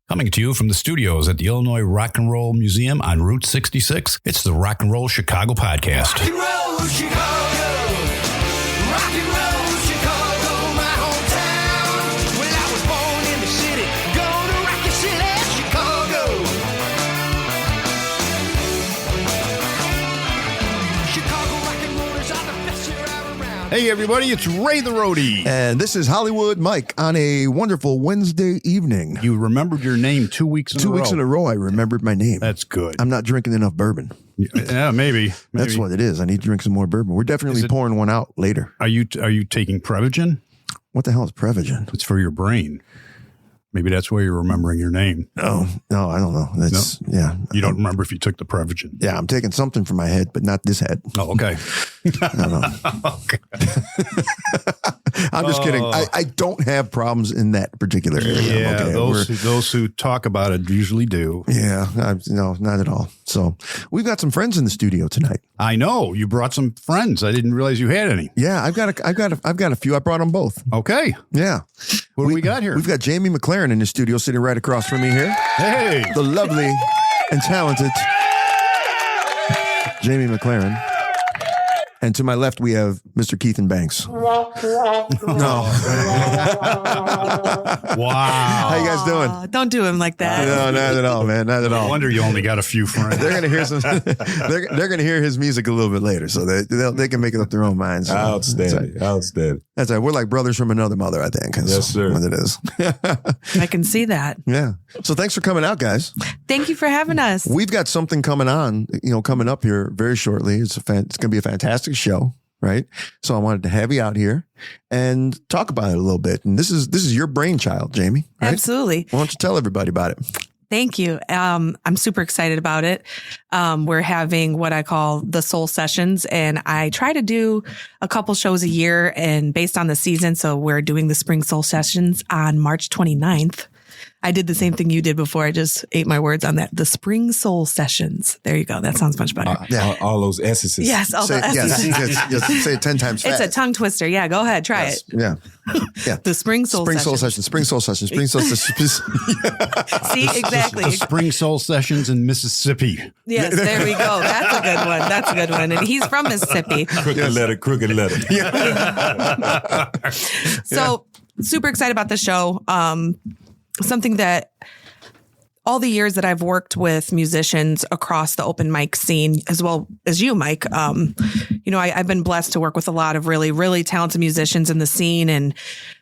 Coming to you from the studios at the Illinois Rock and Roll Museum on Route 66, it's the Rock and Roll Chicago podcast. Rock and roll Chicago, rock and roll Chicago, my hometown. Well, I was born in the city, gonna rock your city, Chicago. Chicago rock and rollers are the best here out around. Hey, everybody, it's Ray the Roadie. And this is Hollywood Mike on a wonderful Wednesday evening. You remembered your name 2 weeks in a row. 2 weeks in a row, I remembered my name. That's good. I'm not drinking enough bourbon. Yeah, maybe. That's what it is. I need to drink some more bourbon. We're definitely pouring one out later. Are you taking Prevagen? What the hell is Prevagen? It's for your brain. Maybe that's why you're remembering your name. No, I don't know. That's yeah. You don't remember if you took the Prevagen. Yeah, I'm taking something for my head, but not this head. Oh, okay. No. Okay. I'm just kidding. I don't have problems in that particular area. Yeah, Okay, those who talk about it usually do. Yeah, no, not at all. So we've got some friends in the studio tonight. I know you brought some friends. I didn't realize you had any. Yeah, I've got a few. I brought them both. Okay. Yeah. What do we got here? We've got Jamey McLaren in the studio sitting right across from me here. Hey. The lovely and talented Jamey McLaren. And to my left, we have Mr. Kiethen Banks. No. Wow. How you guys doing? Don't do him like that. No, not at all, man. Not at No all. wonder you only got a few friends. They're gonna hear some. They're gonna hear his music a little bit later, so they can make it up their own minds. So Outstanding. Outstanding. That's right. We're like brothers from another mother, I think. Yes, sir. What it is. I can see that. Yeah. So thanks for coming out, guys. Thank you for having us. We've got something coming up here very shortly. It's going to be a fantastic show, right? So I wanted to have you out here and talk about it a little bit. And this is your brainchild, Jamey. Right? Absolutely. Why don't you tell everybody about it? Thank you. I'm super excited about it. We're having what I call the Soul Sessions, and I try to do a couple shows a year and based on the season. So we're doing the Spring Soul Sessions on March 29th. I did the same thing you did before. I just ate my words on that. The Spring Soul Sessions. There you go. That sounds much better. All those S's. Yes. All the S's. Yes, say it 10 times fast. It's a tongue twister. Yeah. Go ahead. Try it. Yeah. The Spring Soul Sessions. Spring Soul Sessions. See, exactly. The Spring Soul Sessions in Mississippi. Yes, there we go. That's a good one. And he's from Mississippi. Crooked letter. So super excited about the show. Something that all the years that I've worked with musicians across the open mic scene, as well as you, Mike, I've been blessed to work with a lot of really, really talented musicians in the scene, and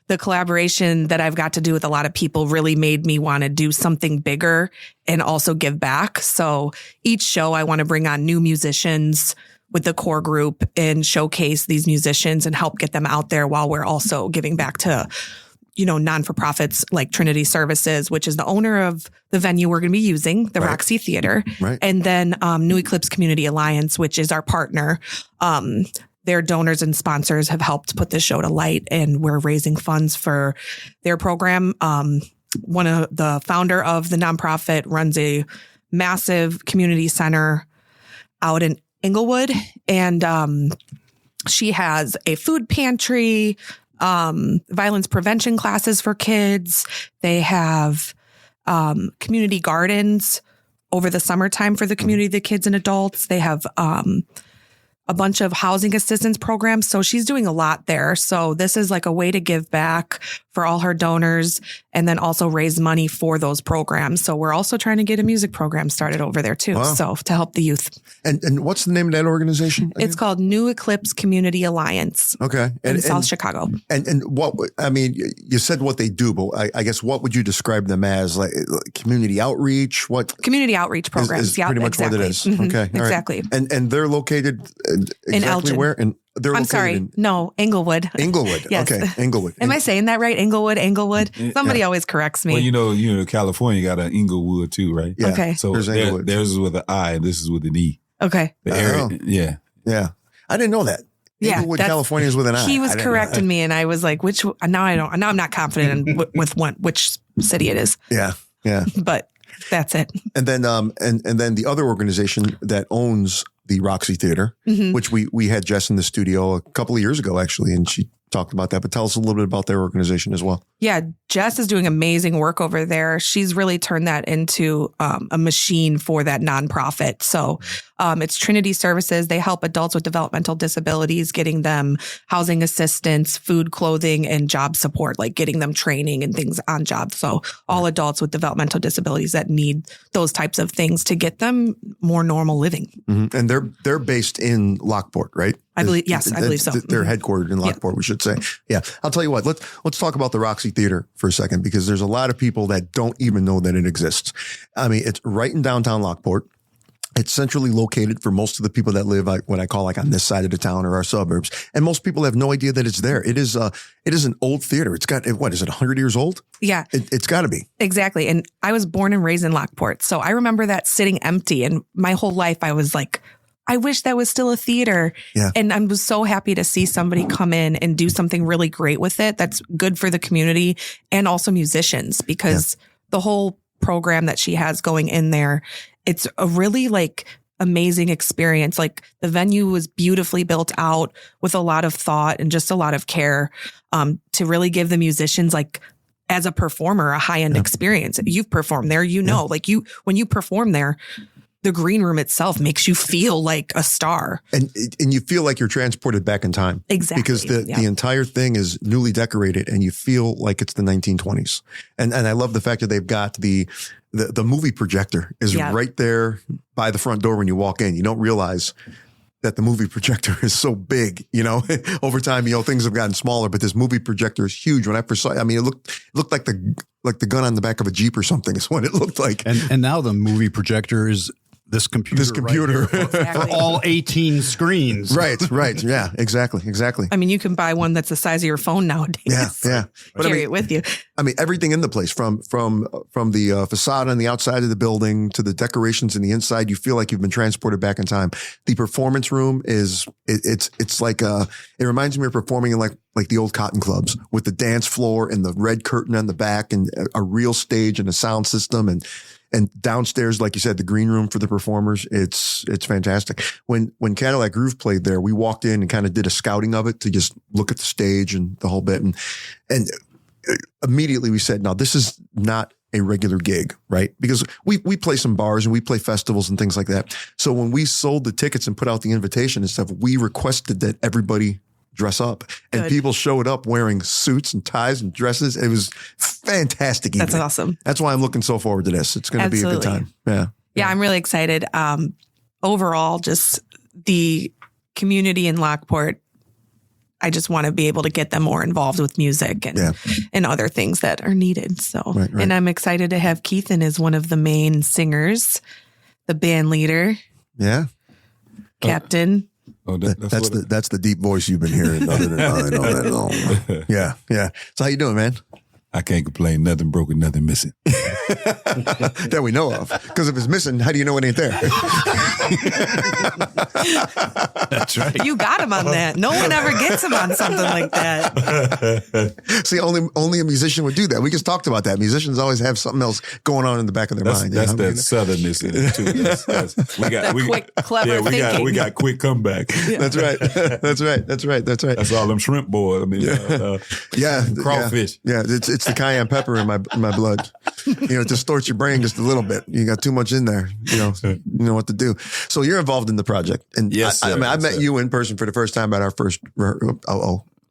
the collaboration that I've got to do with a lot of people really made me want to do something bigger and also give back. So each show I want to bring on new musicians with the core group and showcase these musicians and help get them out there while we're also giving back to non-for-profits like Trinity Services, which is the owner of the venue we're going to be using, the Roxy Theater. Right. And then New Eclipse Community Alliance, which is our partner. Their donors and sponsors have helped put this show to light, and we're raising funds for their program. One of the founder of the nonprofit runs a massive community center out in Inglewood, and she has a food pantry, violence prevention classes for kids. They have community gardens over the summertime for the community, the kids and adults. They have a bunch of housing assistance programs. So she's doing a lot there. So this is like a way to give back for all her donors and then also raise money for those programs. So we're also trying to get a music program started over there too. Wow. So to help the youth. And what's the name of that organization again? It's called New Eclipse Community Alliance. Okay. In South Chicago. And what, I mean, you said what they do, but I guess what would you describe them as? Like community outreach? What? Community outreach programs. Is pretty much what it is. Mm-hmm. Okay. All exactly. Right. And they're located exactly in Elgin. where? I'm sorry. No, Inglewood. Inglewood. Yes. Okay. Inglewood. Am I saying that right? Englewood. Somebody always corrects me. Well, California got an Inglewood too, right? Yeah. Okay. So There's Inglewood. theirs is with an I, and this is with an E. Okay. The area, Oh. yeah. Yeah. I didn't know that. Yeah, Inglewood, California is with an I. He was I didn't know correcting me, and I was like, "Which?" Now I don't. Now I'm not confident in which city it is. that. Yeah. But that's it. And then and then the other organization that owns the Roxy Theater, Mm-hmm. which we had Jess in the studio a couple of years ago, actually, and she talked about that, but tell us a little bit about their organization as well. Yeah, Jess is doing amazing work over there. She's really turned that into a machine for that nonprofit. So it's Trinity Services. They help adults with developmental disabilities, getting them housing assistance, food, clothing, and job support, like getting them training and things on job. So all adults with developmental disabilities that need those types of things to get them more normal living. Mm-hmm. And they're based in Lockport, right? I believe so. They're headquartered in Lockport, we should say. Yeah. I'll tell you what, let's talk about the Roxy Theater for a second, because there's a lot of people that don't even know that it exists. I mean, it's right in downtown Lockport. It's centrally located for most of the people that live what I call like on this side of the town or our suburbs. And most people have no idea that it's there. It is an old theater. It's got, what is it, 100 years old? Yeah. It's got to be. Exactly. And I was born and raised in Lockport. So I remember that sitting empty. And my whole life I was like, I wish that was still a theater. Yeah. And I was so happy to see somebody come in and do something really great with it that's good for the community and also musicians, because the whole program that she has going in there, it's a really like amazing experience. Like the venue was beautifully built out with a lot of thought and just a lot of care to really give the musicians, like as a performer, a high-end experience. You've performed there, like when you perform there, the green room itself makes you feel like a star. And you feel like you're transported back in time. Exactly. Because the entire thing is newly decorated and you feel like it's the 1920s. And I love the fact that they've got the movie projector is right there by the front door when you walk in. You don't realize that the movie projector is so big, over time, things have gotten smaller, but this movie projector is huge. When I first saw it, I mean, it looked like the gun on the back of a Jeep or something is what it looked like. And now the movie projector is this computer right for all 18 screens. Right. Yeah, exactly. I mean, you can buy one that's the size of your phone nowadays. Yeah. But Carry it with you. I mean, everything in the place from the facade on the outside of the building to the decorations in the inside, you feel like you've been transported back in time. The performance room it's like it reminds me of performing in like the old cotton clubs with the dance floor and the red curtain on the back and a real stage and a sound system and downstairs, like you said, the green room for the performers, it's fantastic. When Cadillac Groove played there, we walked in and kind of did a scouting of it to just look at the stage and the whole bit. And immediately we said, no, this is not a regular gig, right? Because we play some bars and we play festivals and things like that. So when we sold the tickets and put out the invitation and stuff, we requested that everybody dress up. And people showed up wearing suits and ties and dresses. It was fantastic evening. That's awesome. That's why I'm looking so forward to this. It's going to be a good time. Yeah, I'm really excited. Overall, just the community in Lockport, I just want to be able to get them more involved with music and other things that are needed. So, right. And I'm excited to have Kiethen as one of the main singers, the band leader. Yeah. Captain. That's the deep voice you've been hearing other than mine all that long. Yeah. So how you doing, man? I can't complain. Nothing broken, nothing missing. That we know of. Because if it's missing, how do you know it ain't there? That's right. You got him on that. No one ever gets him on something like that. See, only a musician would do that. We just talked about that. Musicians always have something else going on in the back of their mind. That's that southernness in it too. Quick, clever thinking. We got quick comeback. Yeah. That's right. That's all them shrimp boys. I mean, crawfish. Yeah, it's the cayenne pepper in my blood. It distorts your brain just a little bit. You got too much in there. You know what to do. So you're involved in the project, and yes, I met you in person for the first time at our first.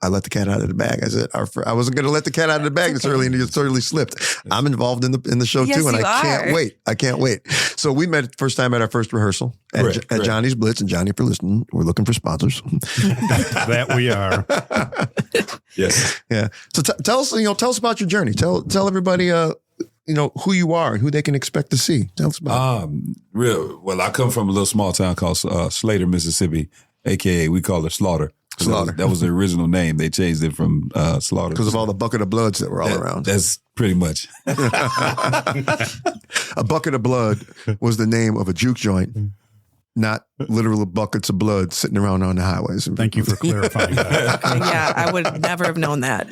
I let the cat out of the bag. I said I wasn't going to let the cat out of the bag this early, and it totally slipped. I'm involved in the show too, and I can't wait. So we met first time at our first rehearsal at Johnny's Blitz, and Johnny, for listening, we're looking for sponsors. That we are. Yes. Yeah. So tell us about your journey. Tell everybody who you are and who they can expect to see. Tell us about it. I come from a little small town called Slater, Mississippi, aka we call it Slaughter. That was the original name. They changed it from Slaughter. Because of all the bucket of bloods that were all around. That's pretty much. A bucket of blood was the name of a juke joint, not literal buckets of blood sitting around on the highways. Thank you for clarifying that. Yeah, I would never have known that.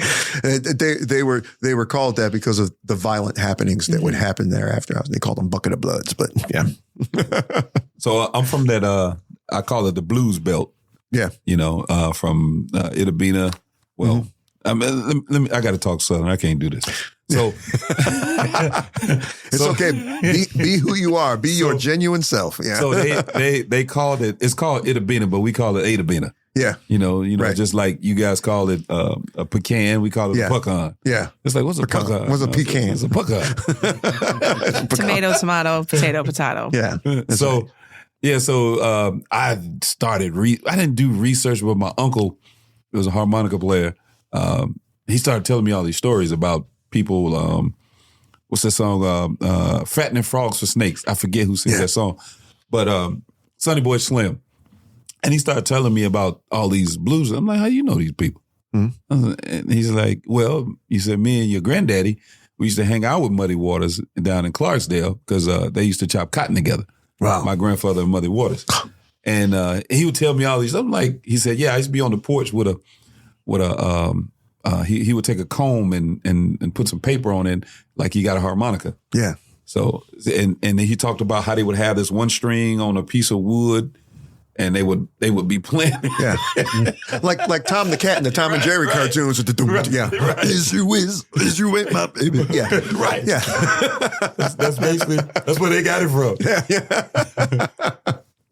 They were called that because of the violent happenings that would happen there after. They called them bucket of bloods, but yeah. So I'm from that, I call it the blues belt. Yeah. From Itabena, Well, I mean, let me. I got to talk Southern. I can't do this. So it's okay. Be who you are. Be your genuine self. Yeah. So they called it. It's called Itabena, but we call it Adabena. Yeah. You know, Right. just like you guys call it a pecan, we call it a pecan. Yeah. It's like, what's a pecan? What's a pecan? It's a pecan. Tomato, tomato, potato, potato. Yeah. So I started. I didn't do research, but my uncle was a harmonica player. He started telling me all these stories about people. What's that song? Fattening Frogs for Snakes. I forget who sings that song, but Sonny Boy Slim. And he started telling me about all these blues. I'm like, how you know these people? Mm-hmm. And he's like, well, he said, me and your granddaddy, we used to hang out with Muddy Waters down in Clarksdale because they used to chop cotton together. Wow. My grandfather and Muddy Waters. And he would tell me all these. I'm like, he said, yeah, I used to be on the porch with a he would take a comb and put some paper on it like he got a harmonica. Yeah. So, and he talked about how they would have this one string on a piece of wood. And they would be playing. Yeah. like Tom the Cat in the Tom and Jerry cartoons with the yeah. Right. Is you with my baby? Yeah. Right. Yeah. That's basically where they got it from. Yeah.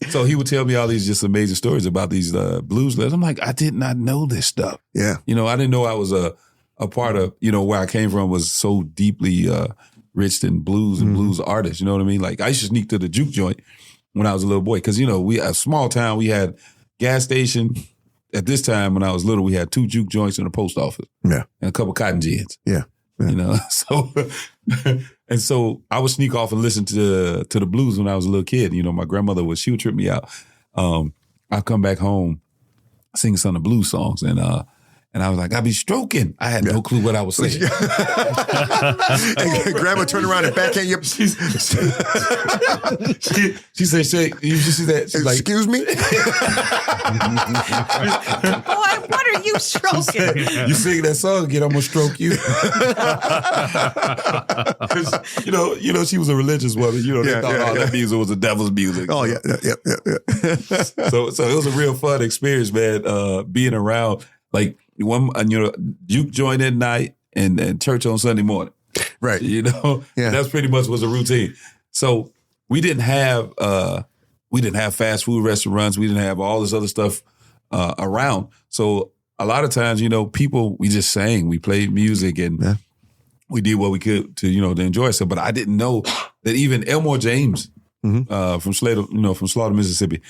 So he would tell me all these just amazing stories about these blues letters. I'm like, I did not know this stuff. Yeah. You know, I didn't know I was a part of, where I came from was so deeply rich in blues and blues artists. You know what I mean? Like I used to sneak to the juke joint when I was a little boy. Because, we a small town, we had gas station. At this time, when I was little, we had 2 juke joints and a post office. Yeah. And a couple cotton gins. Yeah. So and so I would sneak off and listen to the blues when I was a little kid. My grandmother she would trip me out. I'd come back home singing some of the blues songs and I was like, I'd be stroking. I had no clue what I was saying. And grandma turned around and backhand you. She said, "Shay, you see that?" She's like, excuse me? Boy, what are you stroking? You sing that song again, I'm gonna stroke you. 'Cause, she was a religious woman. They thought all that music was the devil's music. Oh yeah. So it was a real fun experience, man. Being around like one, juke joint at night and church on Sunday morning. Right. That's pretty much was a routine. So we didn't have fast food restaurants. We didn't have all this other stuff around. So a lot of times, people, we just sang, we played music and we did what we could to enjoy ourselves. But I didn't know that even Elmore James from Slaughter, Mississippi,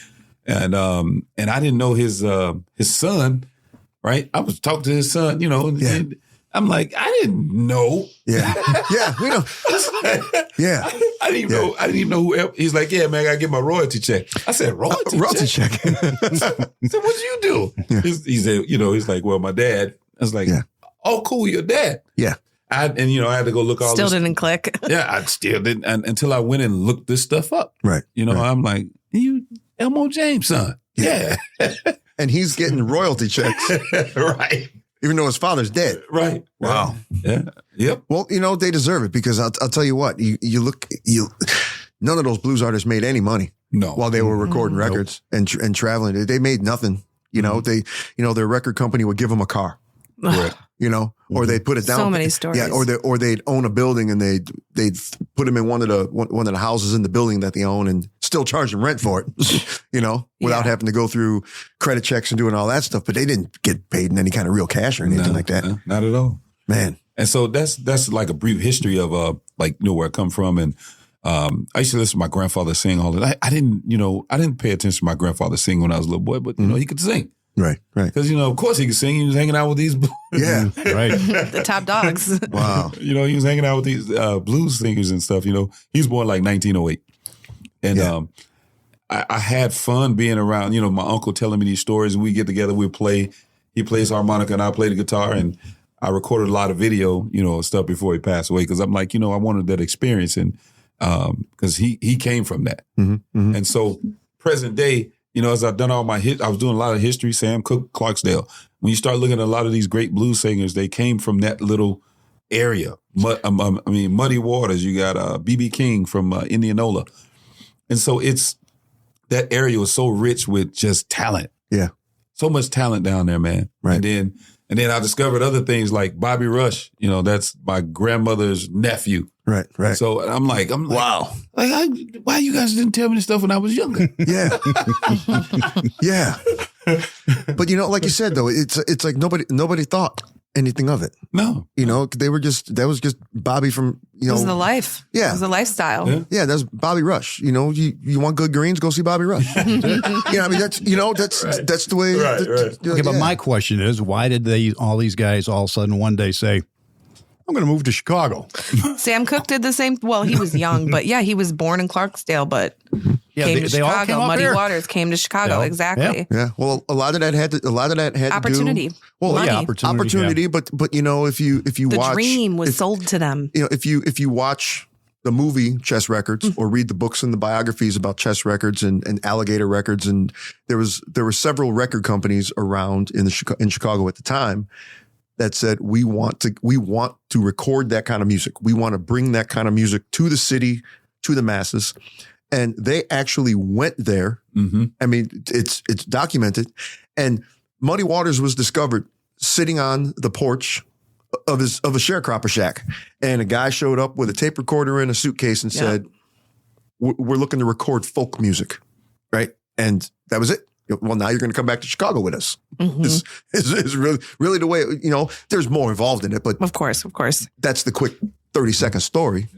and I didn't know his son. Right, I was talking to his son, and I'm like, I didn't know. Yeah, we know. Yeah, I didn't even know who. He's like, yeah, man, I gotta get my royalty check. I said, royalty check. I said, what'd you do? Yeah. He said, he's like, well, my dad. I was like, oh, cool, your dad. Yeah. I had to go look all Still this. didn't click. Yeah, I still didn't until I went and looked this stuff up. Right. I'm like, you Elmo James' son. Yeah. And he's getting royalty checks. Right. Even though his father's dead. Right. Wow. Yeah. Yep. Well, they deserve it because I'll tell you what, none of those blues artists made any money. No. While they were recording records and traveling. They made nothing. Their record company would give them a car. Right. Or they'd put it down. So many stories. Yeah, or they'd own a building and they'd put them in one of the houses in the building that they own and still charge them rent for it, without having to go through credit checks and doing all that stuff. But they didn't get paid in any kind of real cash or anything like that. Not at all. Man. And so that's like a brief history of where I come from. And I used to listen to my grandfather sing all that. I didn't pay attention to my grandfather sing when I was a little boy, but he could sing. Right. Because, of course he could sing. He was hanging out with these. Yeah. Right. The top dogs. Wow. He was hanging out with these blues singers and stuff. He was born like 1908. And I had fun being around, my uncle telling me these stories and we get together, we play. He plays harmonica and I play the guitar and I recorded a lot of video, stuff before he passed away. Because I'm like, I wanted that experience. And because he came from that. Mm-hmm. And so present day, as I've done all my I was doing a lot of history, Sam Cooke, Clarksdale. When you start looking at a lot of these great blues singers, they came from that little area. Muddy Waters, you got B.B. King from Indianola. And so that area was so rich with just talent. Yeah. So much talent down there, man. Right. And then And then I discovered other things like Bobby Rush. You know, that's my grandmother's nephew. Right. So I'm like, wow. Why you guys didn't tell me this stuff when I was younger? Yeah. Yeah. But like you said though, it's like nobody thought anything of it. No. That was just Bobby from, It was the life. Yeah. It was the lifestyle. Yeah, that's Bobby Rush. You want good greens, go see Bobby Rush. I mean, that's the way. Right. Okay, but my question is, why did all these guys all of a sudden one day say, I'm going to move to Chicago? Sam Cooke did the same. Well, he was young, but yeah, he was born in Clarksdale, but came to they all Chicago. came up Muddy here. Waters came to Chicago. Yeah. Exactly. Yeah. Well, a lot of that had Opportunity. to do. Well, Money. yeah, opportunity. yeah. But if you The watch, dream was sold to them. if you watch the movie Chess Records or read the books and the biographies about Chess Records and Alligator Records, and there were several record companies around in Chicago at the time that said we want to record that kind of music. We want to bring that kind of music to the city, to the masses. And they actually went there. Mm-hmm. I mean, it's documented. And Muddy Waters was discovered sitting on the porch of a sharecropper shack. And a guy showed up with a tape recorder in a suitcase and said, we're looking to record folk music. Right. And that was it. Well, now you're going to come back to Chicago with us. Mm-hmm. This is really the way, there's more involved in it, but Of course. that's the quick 30-second story.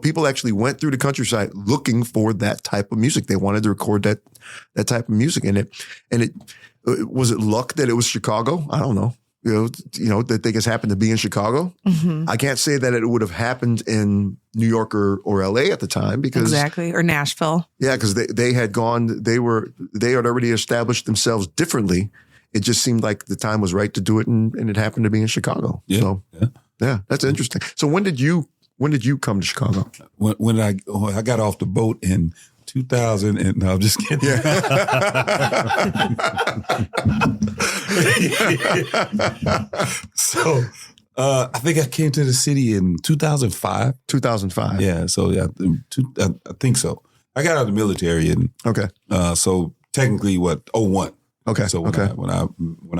People actually went through the countryside looking for that type of music. They wanted to record that type of music in it. And it was it luck that it was Chicago? I don't know. That they just happened to be in Chicago. Mm-hmm. I can't say that it would have happened in New York or LA at the time because Exactly. Or Nashville. yeah, because they had already established themselves differently. It just seemed like the time was right to do it, and it happened to be in Chicago. Yeah. So yeah, that's interesting. So when did you come to Chicago? When I got off the boat in 2000, and no, I'm just kidding. So I think I came to the city in 2005. 2005. Yeah, so I think so. I got out of the military, and Okay. so technically, 01. Okay. So okay. when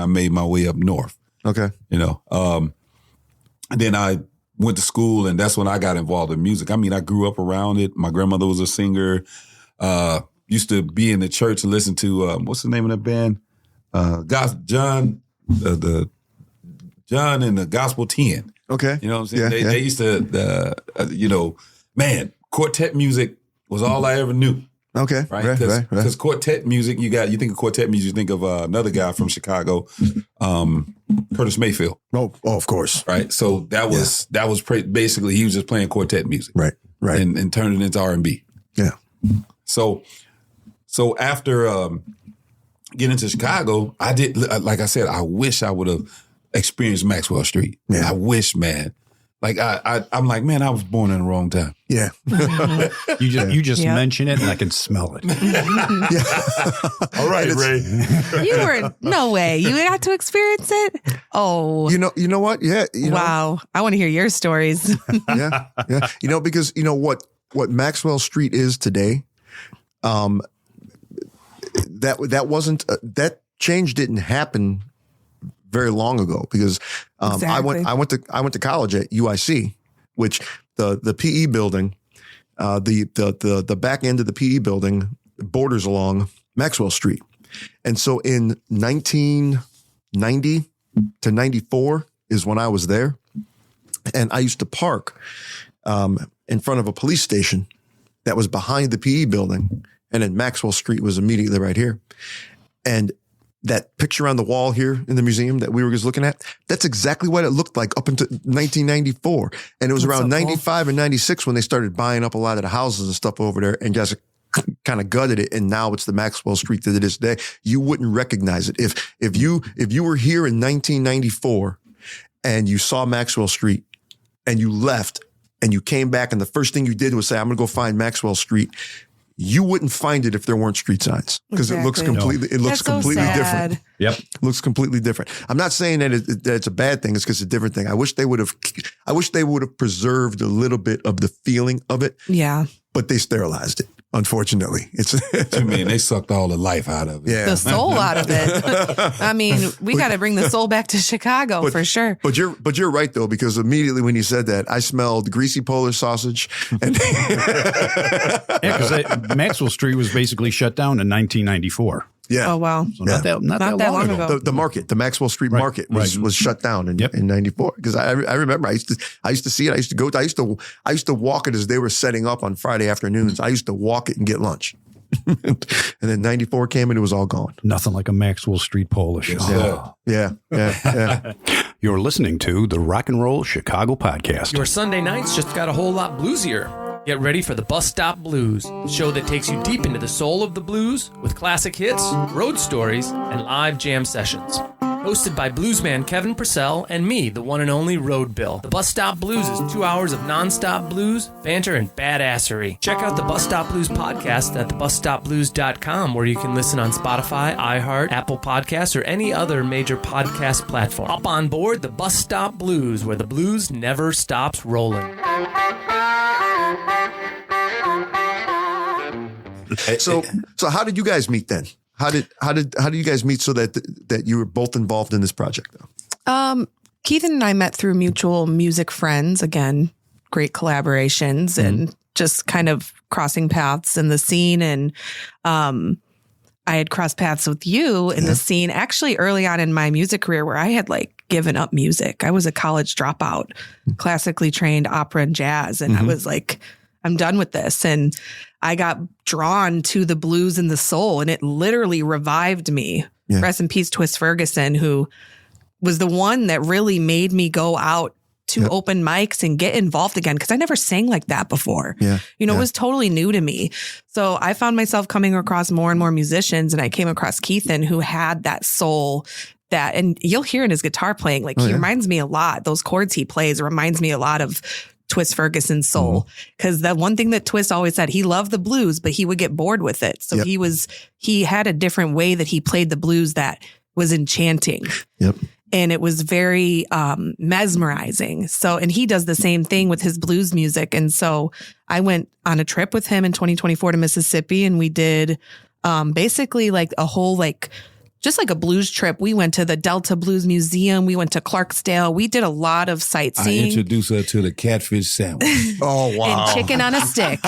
I made my way up north, Okay. and then I went to school, and that's when I got involved in music. I mean, I grew up around it. My grandmother was a singer. Used to be in the church and listen to what's the name of that band? John and the Gospel 10. Okay. You know what I'm saying? Yeah, They used to, man, quartet music was all I ever knew. Okay. Right? Because quartet music, you think of quartet music, you think of another guy from Chicago, Curtis Mayfield. Oh, of course. Right. So that was basically, he was just playing quartet music. Right. And turned it into R&B. Yeah. So after getting to Chicago, I did, like I said, I wish I would have experienced Maxwell Street. Yeah. I wish, man. Like I'm like, man, I was born in the wrong time. Yeah. You just mention it and I can smell it. All right, Ray. You were no way. You got to experience it. Oh, You know what? Yeah. wow! I want to hear your stories. Yeah. Because what Maxwell Street is today, that wasn't that change didn't happen very long ago because Exactly. I went to college at UIC, which the PE building, the back end of the PE building borders along Maxwell Street, and so in 1990 to 94 is when I was there, and I used to park in front of a police station that was behind the PE building, and then Maxwell Street was immediately right here, and that picture on the wall here in the museum that we were just looking at, that's exactly what it looked like up until 1994. And it was around 95 and 96 when they started buying up a lot of the houses and stuff over there and just kind of gutted it. And now it's the Maxwell Street that it is today. You wouldn't recognize it. If you were here in 1994 and you saw Maxwell Street and you left and you came back and the first thing you did was say, I'm going to go find Maxwell Street, you wouldn't find it if there weren't street signs because it looks completely, That's so completely sad. different. Yep. Looks completely different. I'm not saying that it's a bad thing. It's just a different thing. I wish they would have preserved a little bit of the feeling of it, Yeah. but they sterilized it. unfortunately. It's I mean, they sucked all the life out of it. yeah. The soul out of it. I mean, we got to bring the soul back to Chicago for sure. But you're right though, because immediately when you said that, I smelled greasy Polish sausage and Because Maxwell Street was basically shut down in 1994. yeah. Oh, wow. So not that long ago. The market, the Maxwell Street Market was shut down in 94. Because I remember I used to see it. I used to walk it as they were setting up on Friday afternoons. I used to walk it and get lunch. And then 94 came and it was all gone. Nothing like a Maxwell Street Polish. Yeah. You're listening to the Rock and Roll Chicago Podcast. Your Sunday nights just got a whole lot bluesier. Get ready for the Bus Stop Blues, a show that takes you deep into the soul of the blues with classic hits, road stories, and live jam sessions. Hosted by bluesman Kevin Purcell and me, the one and only Road Bill. The Bus Stop Blues is 2 hours of nonstop blues, banter, and badassery. Check out the Bus Stop Blues podcast at thebusstopblues.com, where you can listen on Spotify, iHeart, Apple Podcasts, or any other major podcast platform. Up on board the Bus Stop Blues, where the blues never stops rolling. So how did you guys meet then? How did you guys meet so that you were both involved in this project though? Kiethen and I met through mutual music friends. Again, great collaborations and just kind of crossing paths in the scene. And I had crossed paths with you in the scene actually early on in my music career, where I had like given up music. I was a college dropout, classically trained opera and jazz. And I was like, I'm done with this. And I got drawn to the blues and the soul, and it literally revived me. Yeah. Rest in peace, Twist Ferguson, who was the one that really made me go out to open mics and get involved again, because I never sang like that before. Yeah. It was totally new to me. So I found myself coming across more and more musicians, and I came across Kiethen, who had that soul that, and you'll hear in his guitar playing, like he reminds me a lot. Those chords he plays reminds me a lot of Twist Ferguson's soul. Because the one thing that Twist always said, he loved the blues, but he would get bored with it. So he had a different way that he played the blues that was enchanting. Yep. And it was very mesmerizing. So, and he does the same thing with his blues music. And so I went on a trip with him in 2024 to Mississippi, and we did basically like a whole just like a blues trip. We went to the Delta Blues Museum. We went to Clarksdale. We did a lot of sightseeing. I introduced her to the catfish sandwich. Oh, wow. And chicken on a stick.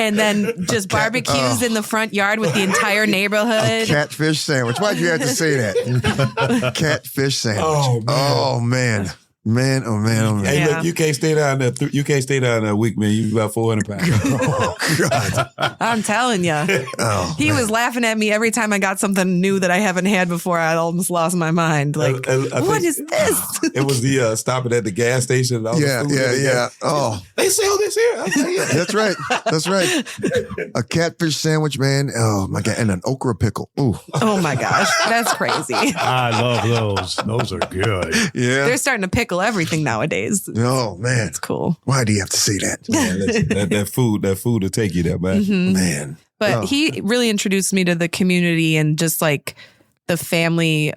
And then just barbecues in the front yard with the entire neighborhood. A catfish sandwich. Why'd you have to say that? Catfish sandwich. Oh, man. Man, oh man, oh man. Hey, look, you can't stay down there. You can't stay down there a week, man. You about 400 pounds. Oh, God. I'm telling you. He was laughing at me every time I got something new that I haven't had before. I almost lost my mind. Like, what is this? It was the stopping at the gas station. And all Yeah. Oh. They sell this here. That's right. That's right. A catfish sandwich, man. Oh, my God. And an okra pickle. Ooh. Oh, my gosh. That's crazy. I love those. Those are good. Yeah. They're starting to pickle everything nowadays. Oh, man. It's cool. Why do you have to say that? Man, listen, that food will take you there, man. Man. But he really introduced me to the community and just like the family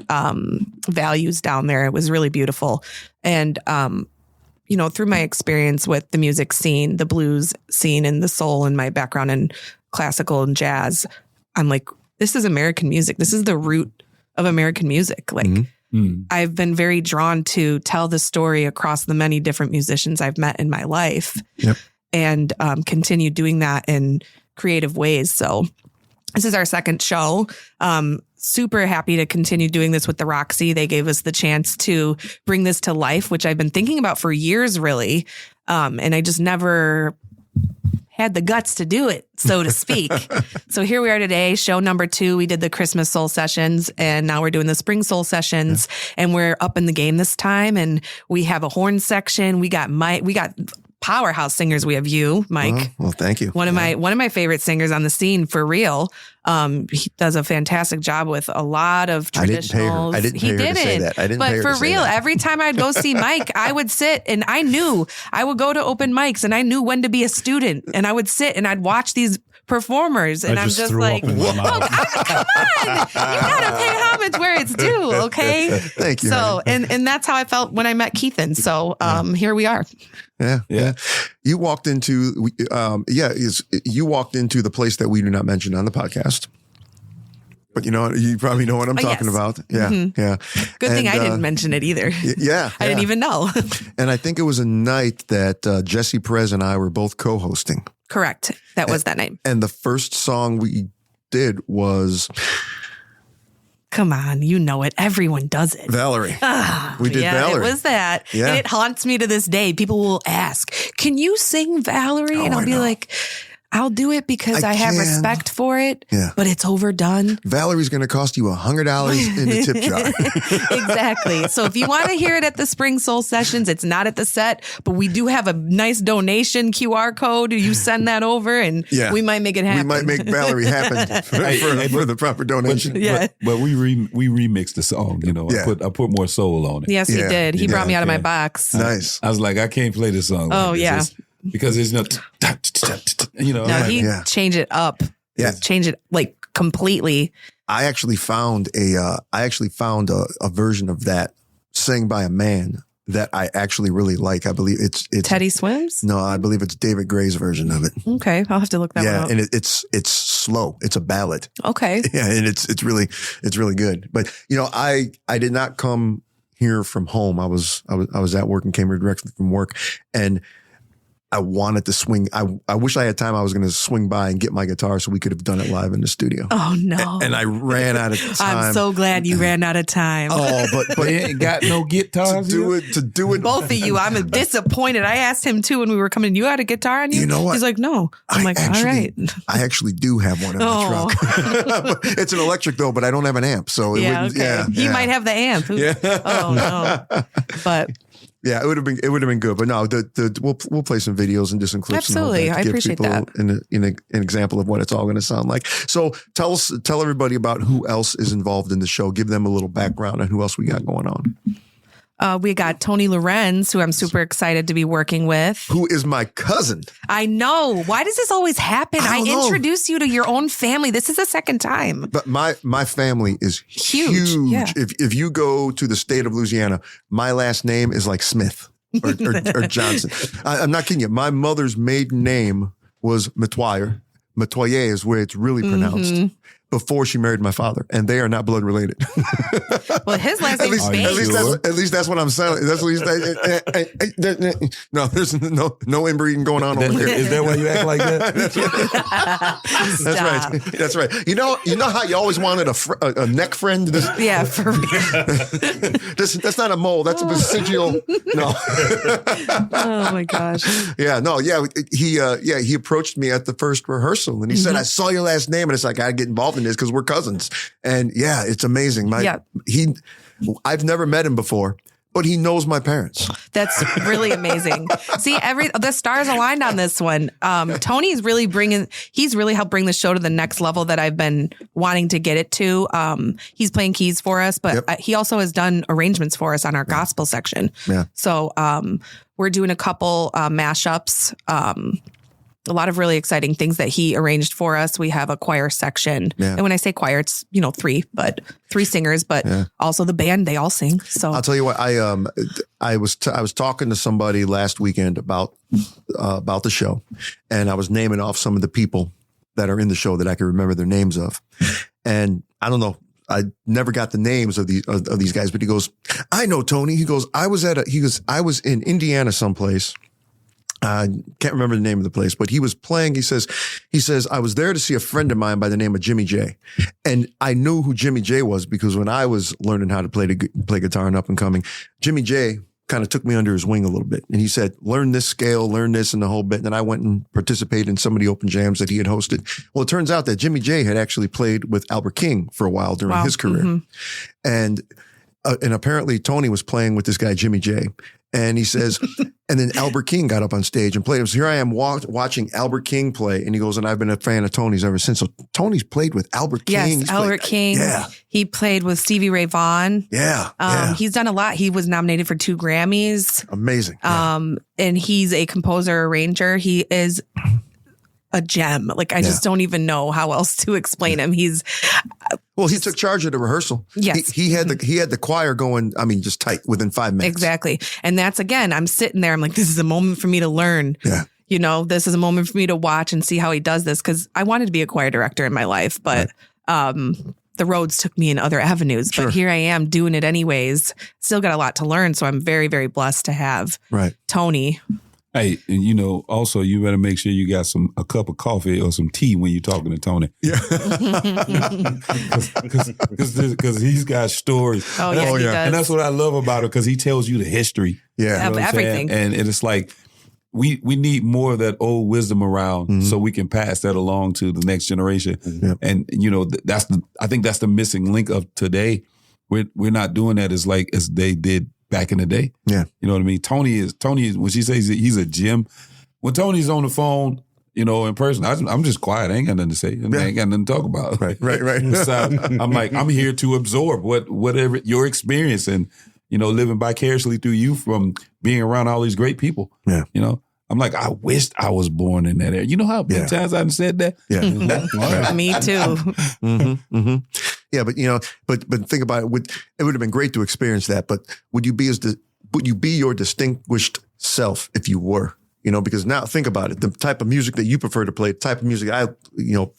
values down there. It was really beautiful. And, through my experience with the music scene, the blues scene and the soul, and my background in classical and jazz, I'm like, this is American music. This is the root of American music. Like, I've been very drawn to tell the story across the many different musicians I've met in my life, and continue doing that in creative ways. So this is our second show. Super happy to continue doing this with the Roxy. They gave us the chance to bring this to life, which I've been thinking about for years, really. And I just never had the guts to do it, so to speak. So here we are today, show number 2. We did the Christmas Soul Sessions, and now we're doing the Spring Soul Sessions, and we're up in the game this time. And we have a horn section. We got powerhouse singers. We have you, Mike. Well, thank you. One of my favorite singers on the scene, for real. He does a fantastic job with a lot of traditionals. I didn't pay her to say that. I didn't pay her But to for say real, that. every time I'd go see Mike, I would sit, and I knew I would go to open mics, and I knew when to be a student, and I would sit and I'd watch these performers. And I I'm just just threw like, up in my mouth. come on, you gotta pay homage where it's due, okay? Thank you. So, honey. and that's how I felt when I met Kiethen. So here we are. Yeah. You walked into, you walked into the place that we do not mention on the podcast. But you probably know what I'm talking yes. about. Yeah. Yeah. Good thing I And, didn't mention it either. Yeah. I didn't even know. And I think it was a night that Jesse Perez and I were both co-hosting. Correct. That was that name. And the first song we did was Come on, you know it. Everyone does it. Valerie. We did Valerie. It was that. Yeah. And it haunts me to this day. People will ask, can you sing Valerie? And I'll be like, I'll do it because I have can. respect for it, Yeah. but it's overdone. Valerie's going to cost you $100 in the tip jar. Exactly. So if you want to hear it at the Spring Soul Sessions, it's not at the set, but we do have a nice donation QR code. You send that over and we might make it happen. We might make Valerie happen for the proper donation. But we remixed the song. I put more soul on it. Yes, he did. He brought me out of my okay. box. Nice. I was like, I can't play this song. Oh, like this. yeah. Because there's no, No, he changed it up. Yeah. Changed it like completely. I actually found a version of that sang by a man that I actually really like. I believe it's Teddy Swims? No, I believe it's David Gray's version of it. Okay. I'll have to look that one up. And it's slow. It's a ballad. Okay. Yeah, and it's really good. But I did not come here from home. I was at work and came here directly from work, and I wanted to swing. I wish I had time. I was going to swing by and get my guitar so we could have done it live in the studio. Oh no! And I ran out of time. I'm so glad you ran out of time. Oh, but they ain't got no guitars. to do it. Both of you, I'm disappointed. I asked him too when we were coming. You had a guitar on you? You know what? He's like, no. I'm like, all right. I actually do have one in my truck. It's an electric though, but I don't have an amp, so it wouldn't. Okay. Yeah, he might have the amp. Oh no! But. Yeah, it would have been good, but no, we'll play some videos and do some clips. Absolutely, and I appreciate that. An example of what it's all going to sound like. So tell everybody about who else is involved in the show. Give them a little background on who else we got going on. We got Tony Lorenz, who I'm super excited to be working with. Who is my cousin? I know. Why does this always happen? I introduce you to your own family. This is the second time. But my family is huge. Yeah. If you go to the state of Louisiana, my last name is like Smith or Johnson. I'm not kidding you. My mother's maiden name was Metoyer. Metoyer is where it's really pronounced. Before she married my father, and they are not blood related. Well, his last name is at least that's what I'm saying. That's at least no, there's no inbreeding going on over here. Is that why you act like that? That's right. That's right. You know how you always wanted a neck friend. Yeah, for real. That's not a mole. That's a vestigial. No. Oh my gosh. Yeah. No. Yeah. He approached me at the first rehearsal, and he said, "I saw your last name," and it's like I get involved in this because we're cousins. And yeah, it's amazing. I've never met him before, but he knows my parents. That's really amazing. See, the stars aligned on this one. Tony's really he's really helped bring the show to the next level that I've been wanting to get it to. He's playing keys for us, but he also has done arrangements for us on our gospel section. Yeah. So we're doing a couple mashups. A lot of really exciting things that he arranged for us. We have a choir section. Yeah. And when I say choir, it's, three singers, but also the band, they all sing. So I'll tell you what, I was talking to somebody last weekend about the show, and I was naming off some of the people that are in the show that I can remember their names of. And I don't know, I never got the names of these guys, but he goes, I know Tony. He goes, I was in Indiana someplace. I can't remember the name of the place, but he was playing. He says, I was there to see a friend of mine by the name of Jimmy J. And I knew who Jimmy J was because when I was learning how to play guitar and up and coming, Jimmy J kind of took me under his wing a little bit. And he said, learn this scale, learn this and the whole bit. And then I went and participated in some of the open jams that he had hosted. Well, it turns out that Jimmy J had actually played with Albert King for a while during his career. Mm-hmm. And apparently Tony was playing with this guy, Jimmy J. And he says, and then Albert King got up on stage and played. So here I am watching Albert King play. And he goes, and I've been a fan of Tony's ever since. So Tony's played with Albert King. Yes, Albert King. Yeah. He played with Stevie Ray Vaughan. Yeah. He's done a lot. He was nominated for 2 Grammys. Amazing. And he's a composer arranger. He is a gem. Like I just don't even know how else to explain him. He's Well, he took charge of the rehearsal. Yes. He had the choir going, I mean, just tight within 5 minutes. exactly. And that's again, I'm sitting there. I'm like, this is a moment for me to learn. Yeah. You know, this is a moment for me to watch and see how he does this. Cause I wanted to be a choir director in my life, but, the roads took me in other avenues, but here I am doing it anyways. Still got a lot to learn. So I'm very, very blessed to have Tony. Hey, and you know, also you better make sure you got a cup of coffee or some tea when you're talking to Tony. Yeah. Because he's got stories. Oh, yeah, he does. And that's what I love about it, because he tells you the history. Yeah. Of what I'm everything. saying? And it's like, we need more of that old wisdom around so we can pass that along to the next generation. Yep. And, you know, I think that's the missing link of today. We're not doing that as they did back in the day. Yeah. You know what I mean? Tony is when she says he's a gem, when Tony's on the phone, you know, in person, I'm just quiet. I ain't got nothing to say. I ain't got nothing to talk about. Right. So I'm like, I'm here to absorb whatever your experience and, you know, living vicariously through you from being around all these great people. Yeah. You know, I'm like, I wished I was born in that era. You know how many times I've said that? Yeah. Me too. Yeah, but you know, but think about it. It would have been great to experience that. But would you be your distinguished self if you were? You know, because now think about it. The type of music that you prefer to play, the type of music I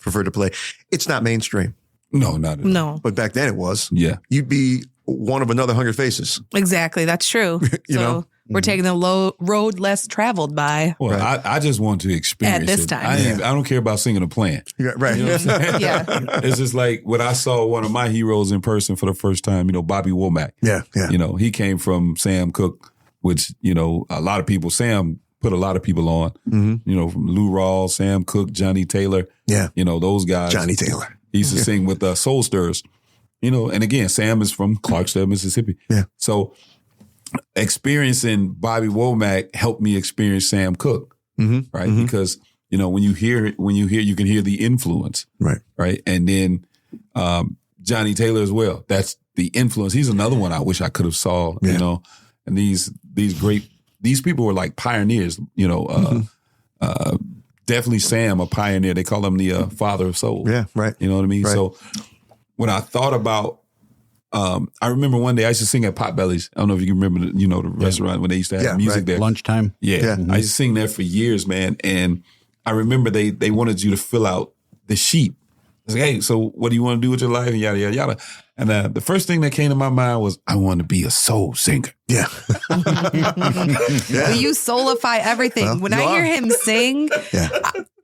prefer to play, it's not mainstream. No, not at all. No, But back then it was. Yeah. You'd be one of another 100 faces. exactly. That's true. know? We're taking the road less traveled by. Well, I just want to experience At this it. time. I don't care about singing or playing. Yeah, right. You know what I'm saying? Yeah. It's just like when I saw one of my heroes in person for the first time, you know, Bobby Womack. Yeah. You know, he came from Sam Cooke, which, you know, Sam put a lot of people on, you know, from Lou Rawls, Sam Cooke, Johnny Taylor. Yeah. You know, those guys. Johnny Taylor. He used to sing with Soul Stirrers, you know, and again, Sam is from Clarksdale, Mississippi. Yeah. So experiencing Bobby Womack helped me experience Sam Cooke, right? Because, you know, when you hear, you can hear the influence. Right. Right. And then Johnny Taylor as well. That's the influence. He's another one I wish I could have saw, you know, and these people were like pioneers, you know, definitely Sam, a pioneer. They call him the father of soul. Yeah. Right. You know what I mean? Right. So when I thought about, I remember one day I used to sing at Potbelly's. I don't know if you can remember, the restaurant when they used to have music there. Lunchtime. Yeah. I used to sing there for years, man. And I remember they wanted you to fill out the sheet. I was like, hey, so what do you want to do with your life? And yada, yada, yada. And the first thing that came to my mind was, I want to be a soul singer. Yeah. Well, you soulify everything. Well, when you I hear are. him sing, Yeah.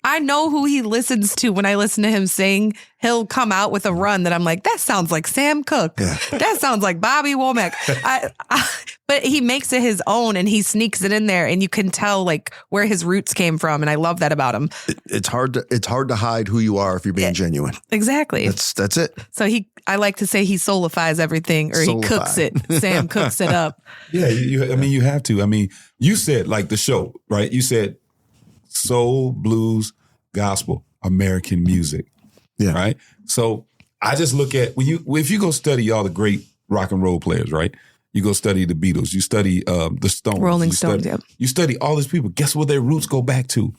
I know who he listens to. When I listen to him sing, he'll come out with a run that I'm like, that sounds like Sam Cooke. Yeah. That sounds like Bobby Womack. But he makes it his own and he sneaks it in there, and you can tell like where his roots came from. And I love that about him. It's hard to hide who you are if you're being genuine. Exactly. That's it. So I like to say he soulifies everything, or he cooks it. Sam cooks it up. Yeah, you have to. I mean, you said like the show, right? You said soul, blues, gospel, American music. Yeah. Right. So I just look at if you go study all the great rock and roll players, right? You go study the Beatles, you study the Stones, Rolling Stones, yep. You study all these people. Guess what their roots go back to?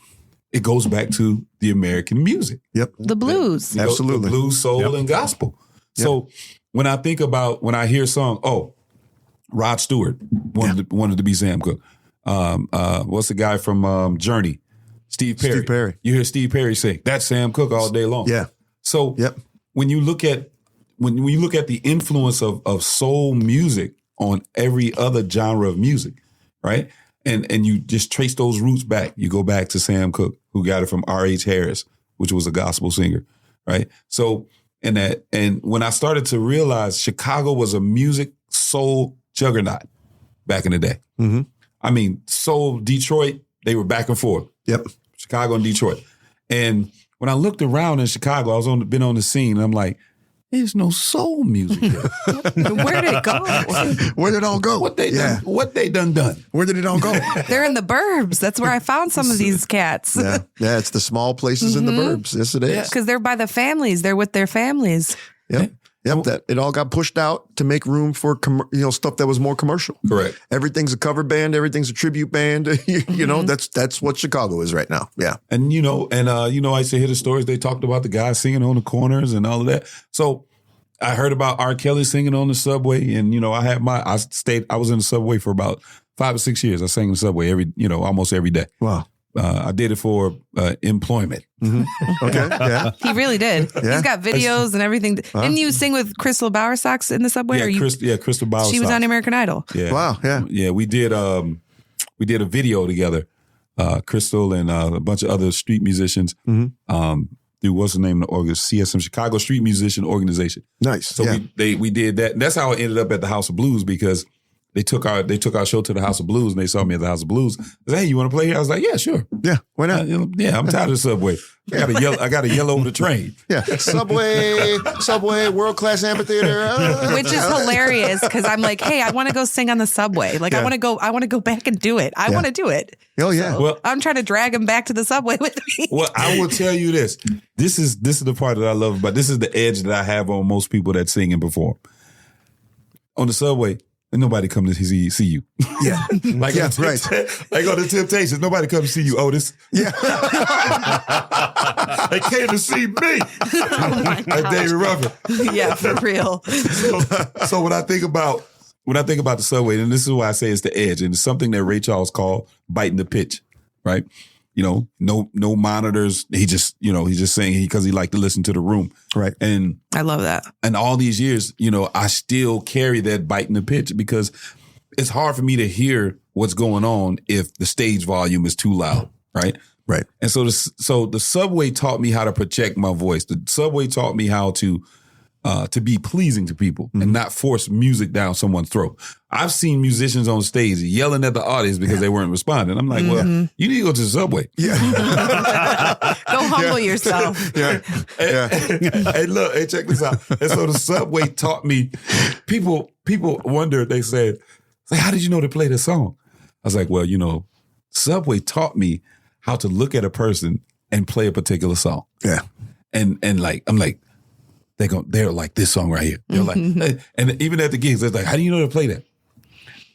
It goes back to the American music. Yep. The blues. Absolutely. The blues, soul, and gospel. So when I hear a song, Rod Stewart wanted to be Sam Cooke. What's the guy from Journey? Steve Perry. You hear Steve Perry sing, that's Sam Cooke all day long. Yeah. So when you look at the influence of soul music on every other genre of music, right? And you just trace those roots back. You go back to Sam Cooke, who got it from R.H. Harris, which was a gospel singer, right? So and when I started to realize Chicago was a music soul juggernaut back in the day. Mm-hmm. I mean, soul, Detroit, they were back and forth. Yep. Chicago and Detroit. And when I looked around in Chicago, been on the scene, and I'm like, there's no soul music here. Where did it go? Where did it all go? What they done? Where did it all go? They're in the burbs. That's where I found some of these cats. Yeah, it's the small places in the burbs. Yes, it is. Because they're by the families. They're with their families. Yep. Yep, that it all got pushed out to make room for stuff that was more commercial. Correct. Everything's a cover band. Everything's a tribute band. You know, that's what Chicago is right now. Yeah. And I used to hear the stories. They talked about the guys singing on the corners and all of that. So I heard about R. Kelly singing on the subway, and I was in the subway for about 5 or 6 years. I sang in the subway almost every day. Wow. I did it for employment. Mm-hmm. Okay. Yeah. He really did. Yeah. He's got videos and everything. Didn't you sing with Crystal Bowersox in the subway? Crystal Bauer. She was on American Idol. Yeah. Wow. Yeah. Yeah. We did a video together. Crystal and a bunch of other street musicians. Mm-hmm. Through what's the name of the CSM, Chicago Street Musician Organization. Nice. So we did that. And that's how I ended up at the House of Blues, because they took our show to the House of Blues, and they saw me at the House of Blues. They said, "Hey, you want to play here?" I was like, "Yeah, sure." Yeah. Why not? Yeah, I'm tired of the subway. I got to yell over the train. Yeah. Subway, world class amphitheater. Which is hilarious, because I'm like, hey, I want to go sing on the subway. Like, Yeah. I want to go back and do it. I want to do it. Oh yeah. Well, I'm trying to drag him back to the subway with me. well, I will tell you this. This is the part that I love about. This is the edge that I have on most people that sing and perform. On the subway, and nobody come to see you. Yeah. Like Yeah, right. Like on the Temptations, nobody come to see you, Otis. Yeah. They came to see me. Like David Ruffin. Yeah, for real. So when I think about the subway, and this is why I say it's the edge, and it's something that Ray Charles called biting the pitch, right? No monitors. He's just saying because he liked to listen to the room. Right. And I love that. and all these years, I still carry that biting the pitch, because it's hard for me to hear what's going on if the stage volume is too loud, right? Right. And so the subway taught me how to project my voice. The subway taught me how to be pleasing to people and not force music down someone's throat. I've seen musicians on stage yelling at the audience because they weren't responding. I'm like, well, you need to go to the subway. Yeah. Go humble yourself. Yeah. Hey, look, check this out. And so the subway taught me, people wonder, they said, how did you know to play this song? I was like, well, subway taught me how to look at a person and play a particular song. Yeah. And like, I'm like, they're like this song right here. They're like, and even at the gigs, they're like, how do you know to play that?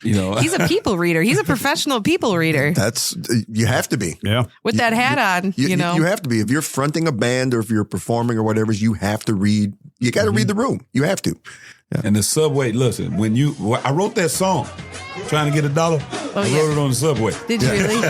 He's a people reader. He's a professional people reader. You have to be. Yeah. With that hat on, You have to be. If you're fronting a band or if you're performing or whatever, you have to read. You got to read the room. You have to. Yeah. And the subway, listen, I wrote that song, trying to get $1. I wrote it on the subway. Did you really?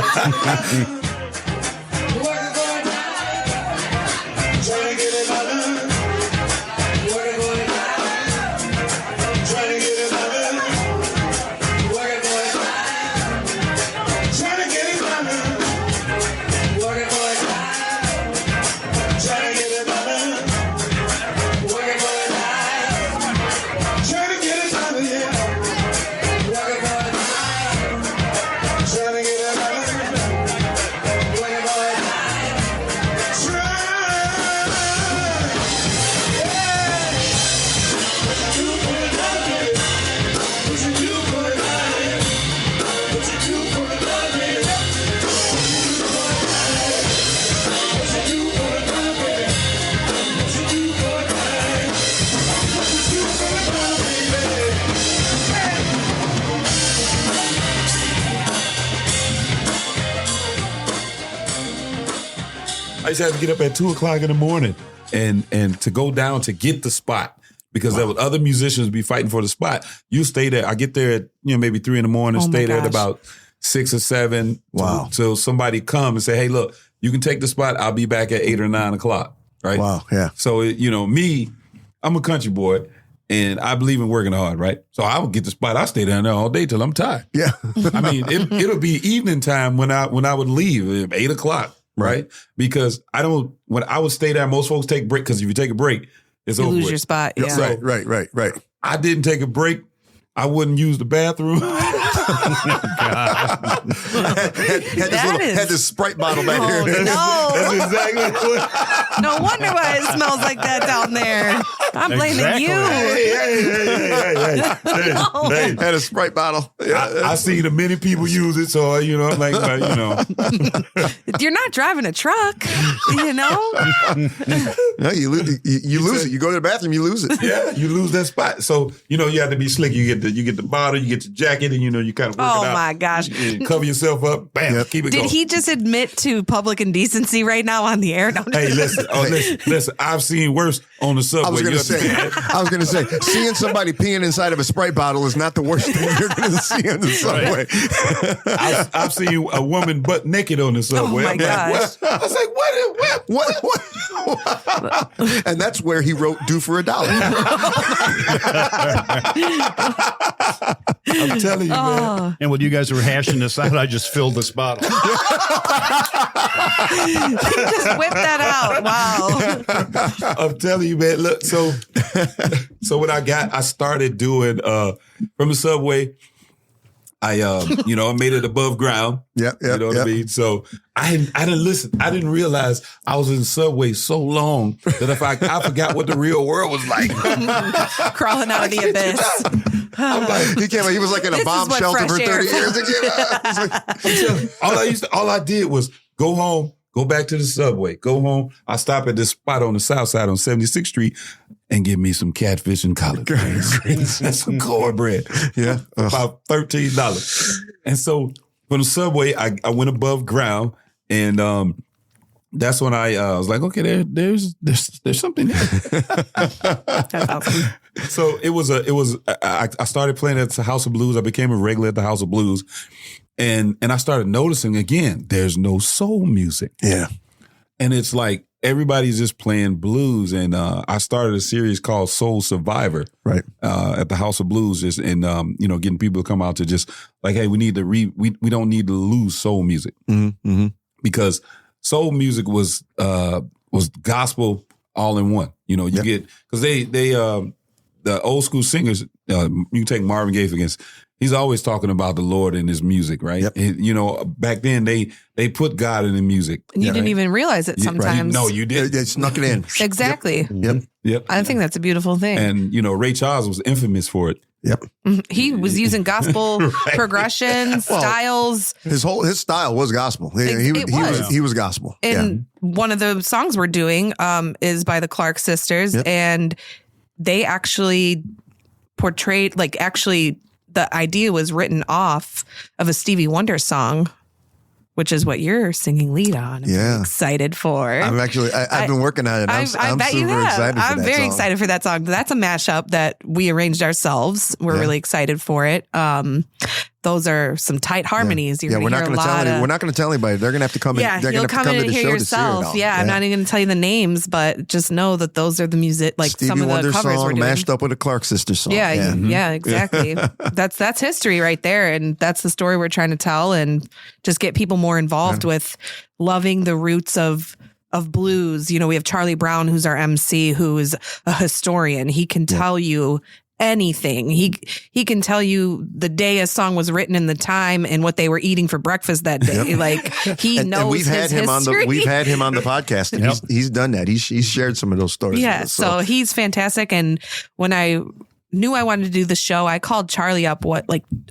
I used to have to get up at 2:00 in the morning and to go down to get the spot, because there was other musicians be fighting for the spot. You stay there. I get there at maybe 3 a.m, stay there at about 6 or 7. Wow. So somebody come and say, hey, look, you can take the spot. I'll be back at 8 or 9 o'clock. Right. Wow. Yeah. So, me, I'm a country boy and I believe in working hard. Right. So I would get the spot. I stay down there all day till I'm tired. Yeah. I mean, it'll be evening time when I would leave at 8 o'clock. Right. Because when I would stay there, most folks take a break, because if you take a break, it's You over lose with. your spot. Yeah. So, Right. I didn't take a break. I wouldn't use the bathroom. Had this Sprite bottle back here. No. That's exactly what. No wonder why it smells like that down there. I'm blaming Exactly. you. Hey. Had a Sprite bottle. I see the many people use it, so I'm like, You're not driving a truck, you know? No, you lose it. You go to the bathroom, you lose it. yeah, you lose that spot. So you have to be slick. You get the bottle, you get your jacket, and you kind of work Oh it out. my gosh. You cover yourself up. Bam, keep it Did going. he just admit to public indecency right now on the air? No. Hey, listen. I've seen worse on the subway. I was going to say, seeing somebody peeing inside of a Sprite bottle is not the worst thing you're going to see on the subway. I've seen a woman butt naked on the subway. Oh my I'm like, gosh. what? I was like, what? What? And that's where he wrote "Do for $1." I'm telling you, man. And while you guys were hashing this out, I just filled this bottle. Just whip that out. Wow. I'm telling you, man. Look, so what I started doing from the subway. I made it above ground. Yep. You know what I mean? So I didn't listen. I didn't realize I was in the subway so long that if I forgot what the real world was like. Crawling out of the abyss. I'm like, He was like in a This bomb is what shelter for fresh 30 air- years. all I did was go home, go back to the subway, go home. I stop at this spot on the south side on 76th Street and give me some catfish and collard greens and some cornbread. Yeah. About $13. And so from the subway, I went above ground, and that's when I was like, okay, there's something there. That's awesome. So I started playing at the House of Blues. I became a regular at the House of Blues. And I started noticing again, there's no soul music. Yeah. And it's like everybody's just playing blues. And I started a series called Soul Survivor, Right. at the House of Blues, just and getting people to come out to just like, hey, we need to we don't need to lose soul music, Mm-hmm. because soul music was gospel all in one. You get because they the old school singers. You can take Marvin Gaye, for instance. He's always talking about the Lord in his music, right? Yep. Back then they put God in the music. And you didn't even realize it sometimes. No, you did. They snuck it in. Exactly. Yep. I think that's a beautiful thing. And Ray Charles was infamous for it. Yep. He was using gospel progressions, styles. His style was gospel. He was gospel. And one of the songs we're doing is by the Clark sisters. Yep. And they actually portrayed, the idea was written off of a Stevie Wonder song, which is what you're singing lead on. I'm very excited for. I've been working on it. I'm bet you super have. excited for I'm that very song. excited for that song. That's a mashup that we arranged ourselves. We're really excited for it. Those are some tight harmonies. You're we're going to hear a lot of. We're not going to tell anybody. They're going to have to come in. Yeah, They're you'll going to have come to in and the hear show to see it yourself. all. Yeah, I'm not even going to tell you the names, but just know that those are the music, like Stevie some of the Wonder covers we're song doing. mashed up with a Clark Sisters song. Yeah, exactly. That's history right there, and that's the story we're trying to tell, and just get people more involved with loving the roots of blues. We have Charlie Brown, who's our MC, who is a historian. He can tell you anything. He can tell you the day a song was written and the time and what they were eating for breakfast that day. Like he knows and we've had him history. we've had him on the podcast, and he's done that. He's shared some of those stories. Yeah, with us, so he's fantastic. And when I knew I wanted to do the show, I called Charlie up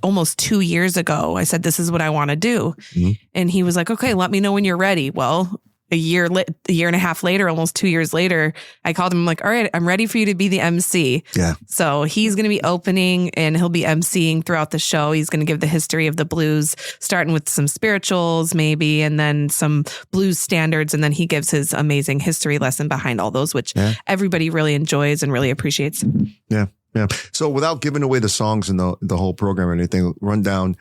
almost 2 years ago. I said, this is what I want to do. Mm-hmm. And he was like, okay, let me know when you're ready. Well, a year and a half later, almost 2 years later, I called him. I'm like, all right, I'm ready for you to be the MC. Yeah. So he's going to be opening and he'll be MCing throughout the show. He's going to give the history of the blues, starting with some spirituals maybe, and then some blues standards. And then he gives his amazing history lesson behind all those, which everybody really enjoys and really appreciates. Yeah. Yeah. So without giving away the songs and the whole program or anything, run down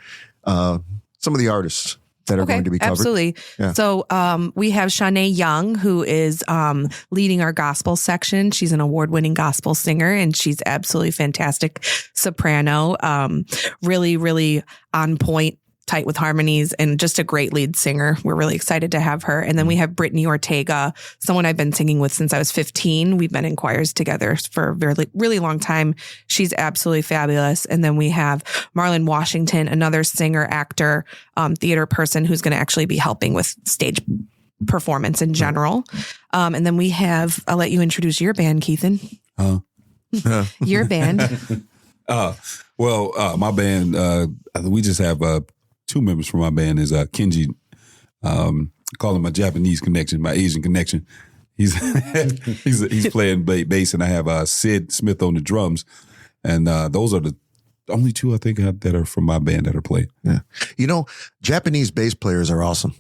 some of the artists that are going to be covered. Absolutely. Yeah. So we have Shanae Young, who is leading our gospel section. She's an award-winning gospel singer, and she's absolutely fantastic soprano. Really, really on point tight with harmonies and just a great lead singer. We're really excited to have her. And then we have Brittany Ortega, someone I've been singing with since I was 15. We've been in choirs together for a really long time. She's absolutely fabulous. And then we have Marlon Washington, another singer, actor, theater person who's going to actually be helping with stage performance in general. And then we have, I'll let you introduce your band, Kiethen. Your band. My band, we just have 2 members from my band is Kenji. Call him my Japanese connection, my Asian connection. He's he's playing bass, and I have Sid Smith on the drums. And those are the only 2 I think that are from my band that are playing. Yeah. Japanese bass players are awesome.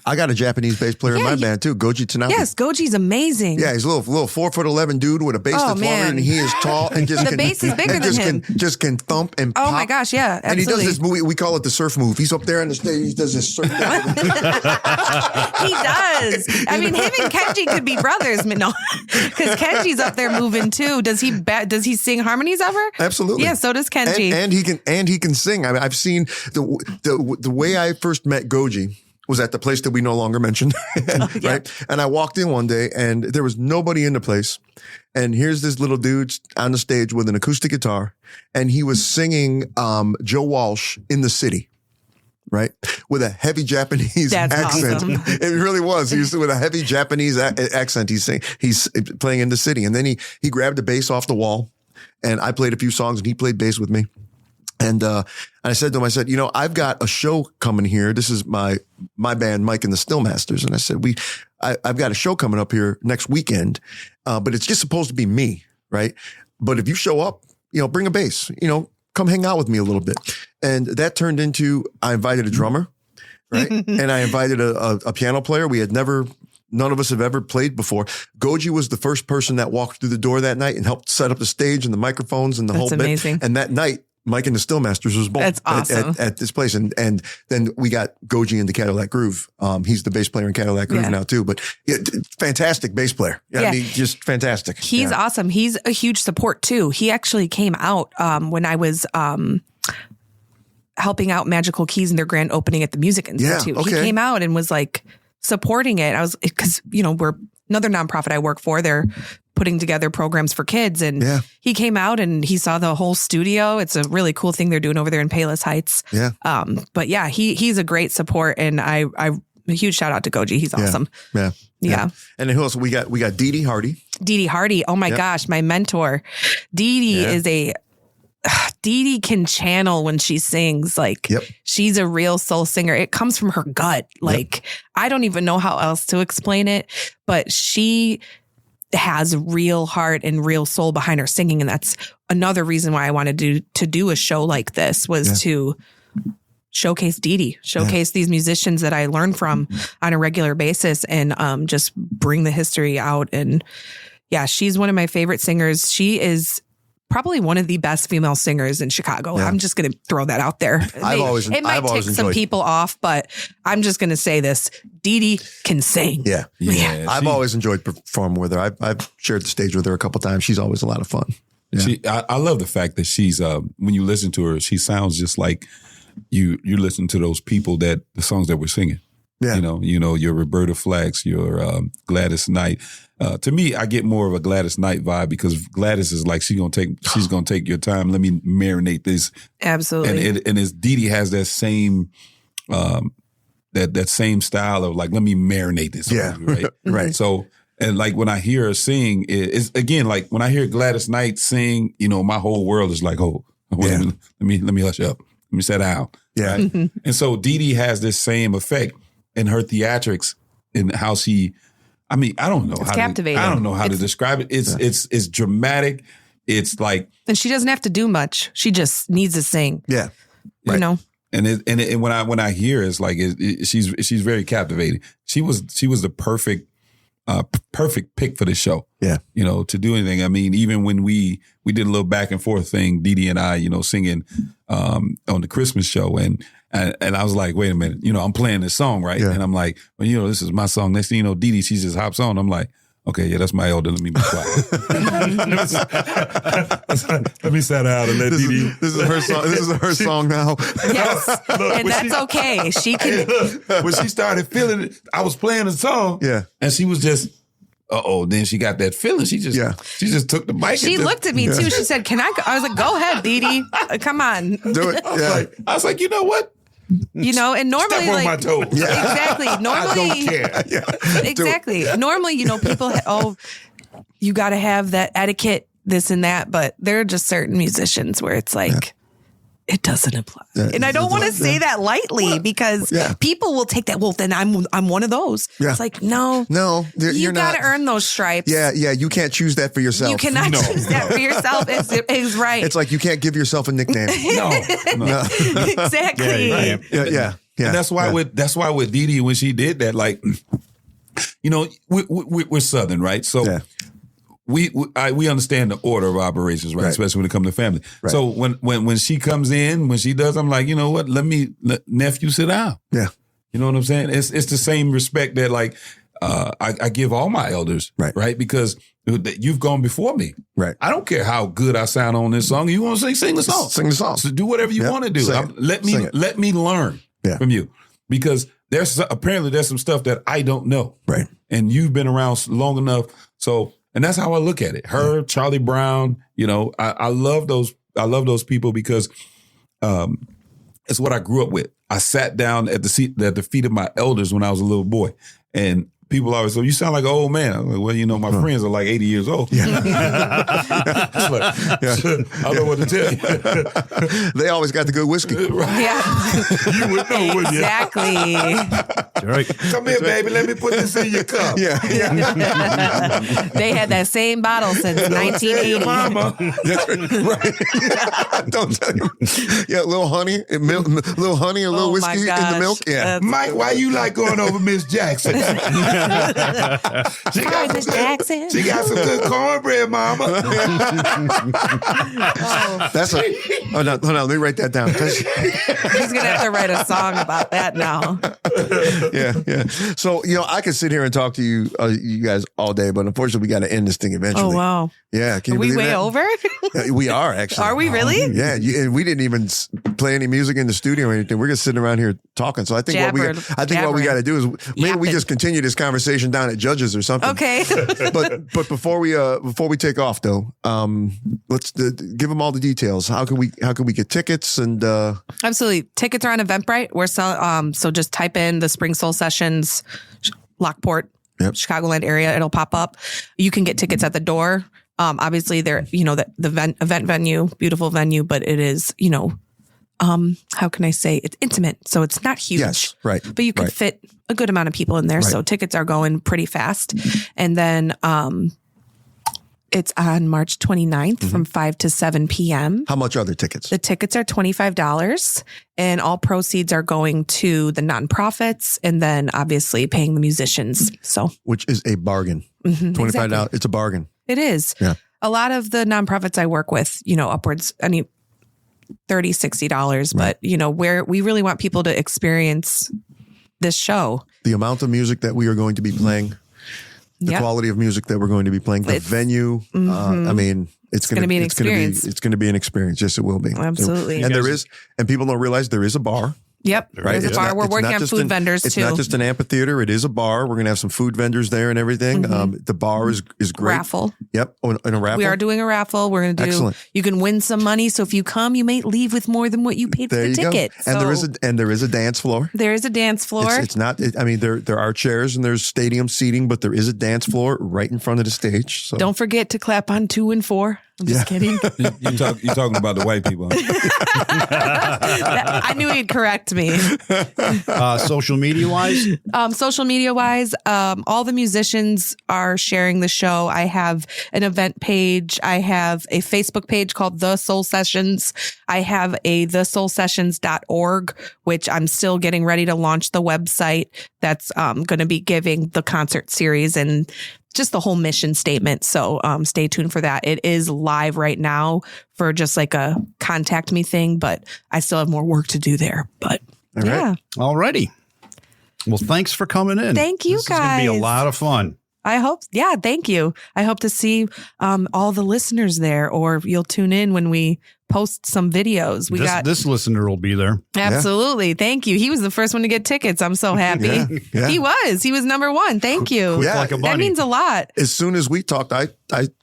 I got a Japanese bass player in my band too, Goji Tanabe. Yes, Goji's amazing. Yeah, he's a little 4'11" dude with a bass that's longer than he is tall, and just the bass is bigger than him. Just can thump and pop. Oh my gosh, yeah, absolutely. And he does this movie. We call it the surf move. He's up there on the stage. He does this surf. He does. I mean, him and Kenji could be brothers, no, because Kenji's up there moving too. Does he sing harmonies ever? Absolutely. Yeah, so does Kenji. And he can sing. I mean, I've seen the way I first met Goji was at the place that we no longer mentioned, right? And I walked in one day and there was nobody in the place. And here's this little dude on the stage with an acoustic guitar. And he was singing Joe Walsh in the City, right? With a heavy Japanese accent. Awesome. It really was. He was with a heavy Japanese accent. He's playing in the City. And then he grabbed the bass off the wall and I played a few songs and he played bass with me. And I said to him, I've got a show coming here. This is my band, Mike and the Stillmasters. And I said, I've got a show coming up here next weekend, but it's just supposed to be me, right? But if you show up, bring a bass, come hang out with me a little bit. And that turned into, I invited a drummer, right? And I invited a piano player. None of us have ever played before. Goji was the first person that walked through the door that night and helped set up the stage and the microphones and the whole bit. That's amazing. And that night, Mike and the Stillmasters was born. That's awesome. at this place. And then we got Goji into Cadillac Groove. He's the bass player in Cadillac Groove now too, but fantastic bass player. I mean, just fantastic. He's awesome. He's a huge support too. He actually came out when I was helping out Magical Keys in their grand opening at the Music Institute. He came out and was like supporting it. I was, because, we're another nonprofit I work for. They're putting together programs for kids. And he came out and he saw the whole studio. It's a really cool thing they're doing over there in Palos Heights. Yeah. But yeah, he's a great support. And I a huge shout out to Goji. He's awesome. Yeah. And who else? We got Dee Dee Hardy. Dee Dee Hardy. Oh my gosh, my mentor. Dee Dee Dee can channel when she sings. Like she's a real soul singer. It comes from her gut. Like I don't even know how else to explain it, but she has real heart and real soul behind her singing. And that's another reason why I wanted to do a show like this was to showcase Dee Dee, showcase these musicians that I learn from on a regular basis and just bring the history out. And she's one of my favorite singers. She is probably one of the best female singers in Chicago. I'm just going to throw that out there. It might tick some people off, but I'm just going to say this. Dee Dee can sing. Yeah. I've always enjoyed performing with her. I've shared the stage with her a couple times. She's always a lot of fun. Yeah. I love the fact that she's, when you listen to her, she sounds just like you listen to those people the songs that we're singing. Yeah. Your Roberta Flax, your Gladys Knight. To me, I get more of a Gladys Knight vibe because Gladys is like she's gonna take your time. Let me marinate this. Absolutely. And as Dee Dee has that same that same style of like let me marinate this. Yeah. Right. Right. So and like when I hear her sing, it's again like when I hear Gladys Knight sing, my whole world is like, oh, let me hush up. Let me sit down. Yeah. Right? And so Dee Dee has this same effect in her theatrics and how she. I mean, I don't know. It's captivating. I don't know how to describe it. It's dramatic. It's like, and she doesn't have to do much. She just needs to sing. Yeah, right. And when I hear it, it's like she's very captivating. She was the perfect pick for the show. Yeah, to do anything. I mean, even when we did a little back and forth thing, Dee Dee and I, singing on the Christmas show and I was like, wait a minute, I'm playing this song, right? Yeah. And I'm like, well, this is my song. Next thing you know, Dee Dee, she just hops on. I'm like, Okay, yeah, that's my elder. Let me be quiet. Let me sit down and let This Dee Dee. is her song. This is her song now. Yes, and that's okay. She can. When she started feeling it, I was playing a song. Yeah. And she was just, then she got that feeling. She just took the mic. She looked at me too. She said, "Can I go?" I was like, "Go ahead, Dee Dee. Come on." Do it. Yeah. I was like, you know what? You know, and normally, Step on like, my toes. exactly. Normally, I don't care. exactly. Normally, you know, people, you got to have that etiquette, this and that, but there are just certain musicians where it's like, it doesn't apply. Yeah, and I don't want to say that lightly because people will take that. Well, then I'm one of those. Yeah. It's like, no, you're got not. to earn those stripes. Yeah, you can't choose that for yourself. You cannot choose that for yourself. It's right. It's like you can't give yourself a nickname. No. Exactly. Yeah. And that's why with Dee Dee, when she did that, like, you know, we're Southern, right? So we understand the order of operations, right? Especially when it comes to family. Right. So when she comes in, when she does, I'm like, you know what? Let nephew sit down. Yeah. You know what I'm saying? It's the same respect that like I give all my elders, right? Because you've gone before me. Right. I don't care how good I sound on this song. You want to sing the song. Sing the song. So do whatever you want to do. Let me learn from you, because there's some stuff that I don't know. Right. And you've been around long enough. So, and that's how I look at it. Her, Charlie Brown, you know, I love those people because it's what I grew up with. I sat down at the feet of my elders when I was a little boy, and people always say, "You sound like an old man." I'm like, well, you know, my friends are like 80 years old. Yeah. I don't know what to tell you. They always got the good whiskey. Right. Yeah. You would know, wouldn't you? Exactly. Right. Come here, baby. Let me put this in your cup. Yeah. They had that same bottle since 1980. Mama. Right. Don't tell you. Yeah, a little honey, a little honey, a little whiskey in the milk. Yeah. Mike, why you like going over Miss Jackson? She got some good cornbread, Mama. Hold on, let me write that down. He's gonna have to write a song about that now. Yeah. So, you know, I could sit here and talk to you guys all day, but unfortunately we got to end this thing eventually. Oh, wow. Yeah. Can you Are we believe way that? over? We are actually. Are we really? Yeah. And we didn't even play any music in the studio or anything. We're just sitting around here talking. So I think what we got to do is maybe we just continue this conversation down at Judges or something. Okay. but before we take off though, let's give them all the details. How can we get tickets and Absolutely. Tickets are on Eventbrite. We're selling, so just type in the Spring Soul Sessions Lockport, Chicagoland area. It'll pop up. You can get tickets at the door. Obviously they're, you know, the event venue, beautiful venue, but it is, you know, how can I say, it's intimate. So it's not huge. Yes, right. But you could fit a good amount of people in there. Right. So tickets are going pretty fast. And then it's on March 29th from 5 to 7 p.m. How much are the tickets? The tickets are $25 and all proceeds are going to the nonprofits and then obviously paying the musicians. So, which is a bargain. $25. Exactly. It's a bargain. It is. Yeah. A lot of the nonprofits I work with, you know, upwards, $30, $60, but you know, where we really want people to experience this show. The amount of music that we are going to be playing, the quality of music that we're going to be playing, the venue. I mean, it's going to be an experience. It's going to be an experience. Yes, it will be. Absolutely. And and people don't realize there is a bar. Yep. Right. There's a bar. We're working on food vendors too. It's not just an amphitheater. It is a bar. We're going to have some food vendors there and everything. The bar is great. Raffle. Yep. And a raffle. We are doing a raffle. We're going to do. Excellent. You can win some money. So if you come, you may leave with more than what you paid for the ticket. So, and there is a dance floor. There is a dance floor. It's not. I mean, there are chairs and there's stadium seating, but there is a dance floor right in front of the stage. So don't forget to clap on 2 and 4. I'm just kidding. You're talking about the white people. I knew he'd correct me. Social media wise? Social media wise, all the musicians are sharing the show. I have an event page. I have a Facebook page called The Soul Sessions. I have a thesoulsessions.org, which I'm still getting ready to launch the website that's going to be giving the concert series and just the whole mission statement. So stay tuned for that. It is live right now for just like a contact me thing, but I still have more work to do there. But all right. Alrighty. Well, thanks for coming in. Thank you, guys. It's going to be a lot of fun. I hope. Yeah, thank you. I hope to see all the listeners there, or you'll tune in when we post some videos. This listener will be there. Absolutely. Thank you. He was the first one to get tickets. I'm so happy. Yeah. He was number one. Thank you. Quick like a bunny. That means a lot. As soon as we talked, I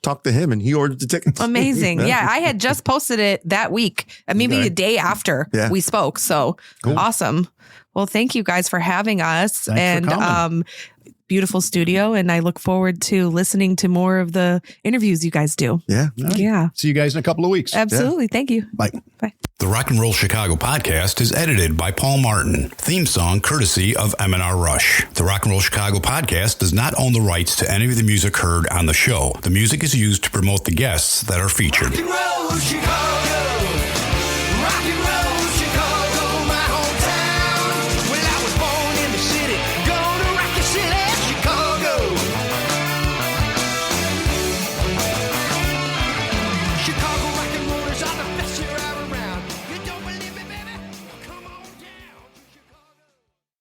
talked to him and he ordered the tickets. Amazing. Yeah, I had just posted it that week, maybe the day after we spoke. So awesome. Well, thank you guys for having us. Thanks for coming. Beautiful studio, and I look forward to listening to more of the interviews you guys do. Yeah. Yeah. See you guys in a couple of weeks. Absolutely. Thank you. Bye. Bye. The Rock and Roll Chicago podcast is edited by Paul Martin. Theme song courtesy of M&R Rush. The Rock and Roll Chicago podcast does not own the rights to any of the music heard on the show. The music is used to promote the guests that are featured. Rock and roll, Chicago.